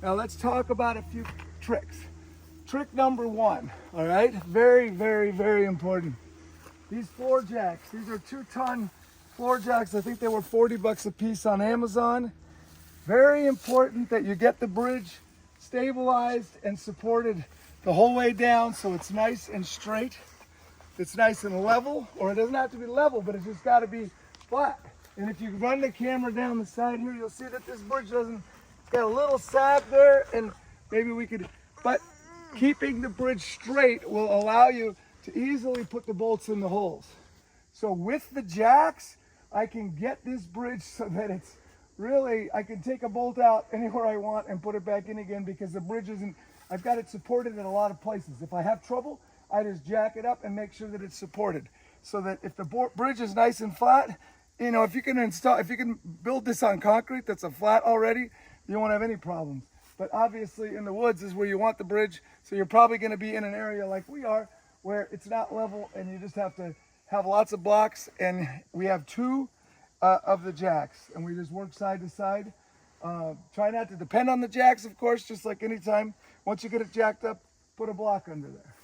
Now let's talk about a few tricks. Trick number one, all right? Very, very, very important. These floor jacks, these are 2-ton floor jacks. I think they were 40 bucks a piece on Amazon. Very important that you get the bridge stabilized and supported the whole way down so it's nice and straight. It's nice and level, or it doesn't have to be level, but it's just got to be flat. And if you run the camera down the side here, you'll see that this bridge doesn't, it's got a little sag there, and maybe we could, but keeping the bridge straight will allow you to easily put the bolts in the holes. So with the jacks, I can get this bridge so that it's really, I can take a bolt out anywhere I want and put it back in again because the bridge isn't, I've got it supported in a lot of places. If I have trouble, I just jack it up and make sure that it's supported. So that if the bridge is nice and flat, you know, if you can build this on concrete that's a flat already, you won't have any problems. But obviously in the woods is where you want the bridge. So you're probably gonna be in an area like we are where it's not level and you just have to have lots of blocks. And we have two of the jacks and we just work side to side. Try not to depend on the jacks, of course, just like anytime. Once you get it jacked up, put a block under there.